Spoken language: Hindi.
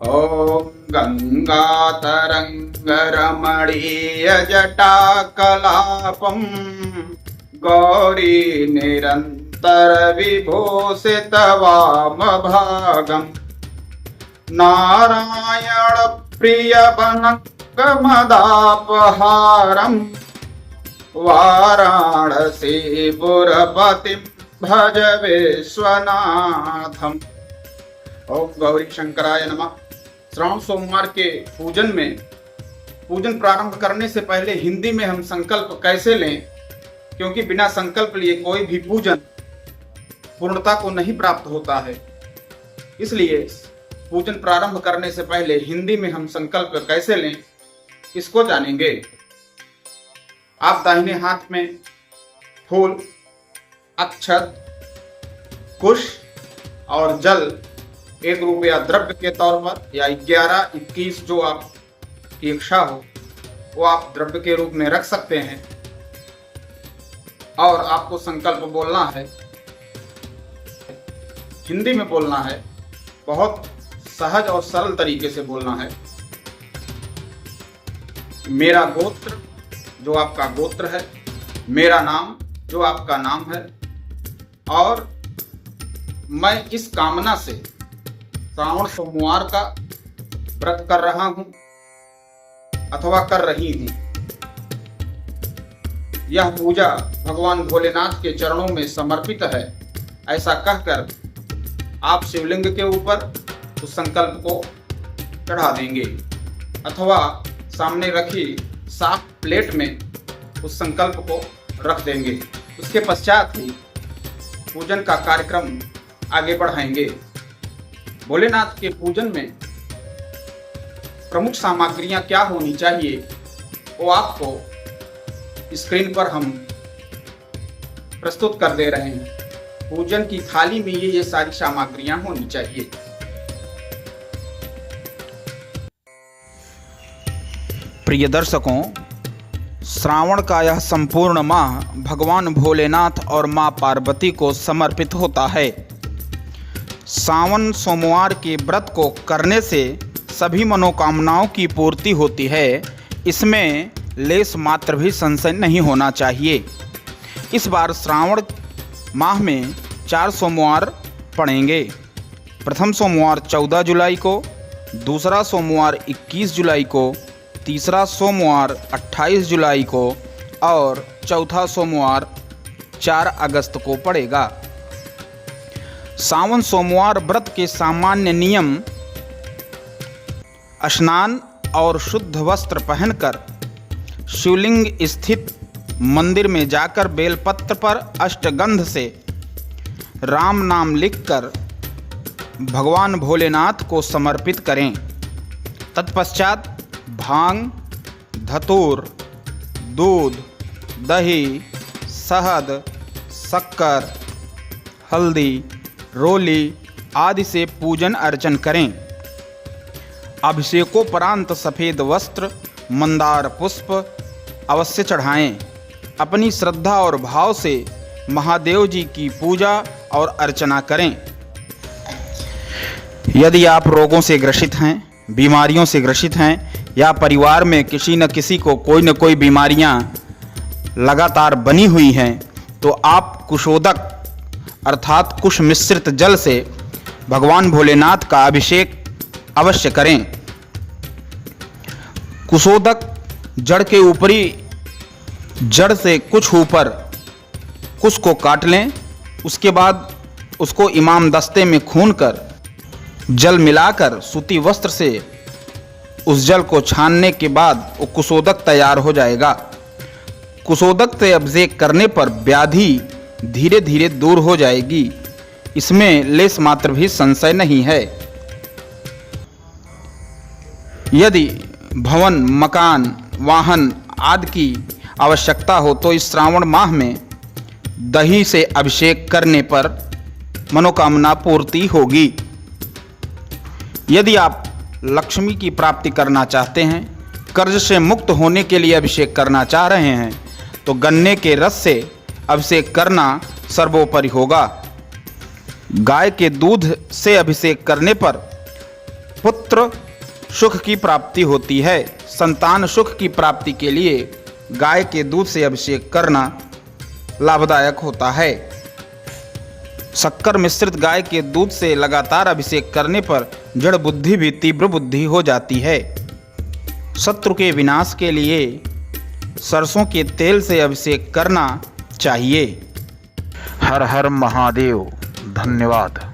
ॐ गङ्गातरङ्गरमणीयजटाकलापम् गौरी निरन्तरविभूषितवामभागम् नारायणप्रियवनङ्गमदापहारम् वाराणसीपुरपतिं भज विश्वनाथम्। ओम गौरी शंकराय नमः। श्रावण सोमवार के पूजन प्रारंभ करने से पहले हिंदी में हम संकल्प कैसे लें, क्योंकि बिना संकल्प लिए कोई भी पूजन पूर्णता को नहीं प्राप्त होता है। इसलिए पूजन प्रारंभ करने से पहले हिंदी में हम संकल्प कैसे लें, इसको जानेंगे। आप दाहिने हाथ में फूल, अक्षत, कुश और जल 1 रुपया द्रव्य के तौर पर या 11, 21 जो आपकी इच्छा हो वो आप द्रव्य के रूप में रख सकते हैं। और आपको संकल्प बोलना है, हिंदी में बोलना है, बहुत सहज और सरल तरीके से बोलना है। मेरा गोत्र जो आपका गोत्र है, मेरा नाम जो आपका नाम है, और मैं इस कामना से श्रावण सोमवार का व्रत कर रहा हूं अथवा कर रही हूं। यह पूजा भगवान भोलेनाथ के चरणों में समर्पित है। ऐसा कहकर आप शिवलिंग के ऊपर उस संकल्प को चढ़ा देंगे अथवा सामने रखी साफ प्लेट में उस संकल्प को रख देंगे। उसके पश्चात ही पूजन का कार्यक्रम आगे बढ़ाएंगे। भोलेनाथ के पूजन में प्रमुख सामग्रियां क्या होनी चाहिए वो आपको स्क्रीन पर हम प्रस्तुत कर दे रहे हैं। पूजन की थाली में ये सारी सामग्रियां होनी चाहिए। प्रिय दर्शकों, श्रावण का यह संपूर्ण माह भगवान भोलेनाथ और मां पार्वती को समर्पित होता है। सावन सोमवार के व्रत को करने से सभी मनोकामनाओं की पूर्ति होती है। इसमें लेस मात्र भी संशय नहीं होना चाहिए। इस बार श्रावण माह में 4 सोमवार पड़ेंगे। प्रथम सोमवार 14 जुलाई को, दूसरा सोमवार 21 जुलाई को, तीसरा सोमवार 28 जुलाई को और चौथा सोमवार 4 अगस्त को पड़ेगा। सावन सोमवार व्रत के सामान्य नियम: स्नान और शुद्ध वस्त्र पहनकर शिवलिंग स्थित मंदिर में जाकर बेलपत्र पर अष्टगंध से राम नाम लिखकर भगवान भोलेनाथ को समर्पित करें। तत्पश्चात भांग, धतूर, दूध, दही, शहद, शक्कर, हल्दी, रोली आदि से पूजन अर्चन करें। अभिषेकोपरांत सफ़ेद वस्त्र, मंदार पुष्प अवश्य चढ़ाएं। अपनी श्रद्धा और भाव से महादेव जी की पूजा और अर्चना करें। यदि आप रोगों से ग्रसित हैं, बीमारियों से ग्रसित हैं या परिवार में किसी न किसी को कोई न कोई बीमारियां लगातार बनी हुई हैं, तो आप कुशोदक अर्थात कुश मिश्रित जल से भगवान भोलेनाथ का अभिषेक अवश्य करें। कुशोदक जड़ के ऊपरी जड़ से कुछ ऊपर कुश को काट लें। उसके बाद उसको इमाम दस्ते में खून कर जल मिलाकर सूती वस्त्र से उस जल को छानने के बाद वो कुशोदक तैयार हो जाएगा। कुशोदक से अभिषेक करने पर व्याधि धीरे धीरे दूर हो जाएगी। इसमें लेस मात्र भी संशय नहीं है। यदि भवन, मकान, वाहन आदि की आवश्यकता हो तो इस श्रावण माह में दही से अभिषेक करने पर मनोकामना पूर्ति होगी। यदि आप लक्ष्मी की प्राप्ति करना चाहते हैं, कर्ज से मुक्त होने के लिए अभिषेक करना चाह रहे हैं, तो गन्ने के रस से अभिषेक करना सर्वोपरि होगा। गाय के दूध से अभिषेक करने पर पुत्र सुख की प्राप्ति होती है। संतान सुख की प्राप्ति के लिए गाय के दूध से अभिषेक करना लाभदायक होता है। शक्कर मिश्रित गाय के दूध से लगातार अभिषेक करने पर जड़ बुद्धि भी तीव्र बुद्धि हो जाती है। शत्रु के विनाश के लिए सरसों के तेल से अभिषेक करना चाहिए। हर हर महादेव। धन्यवाद।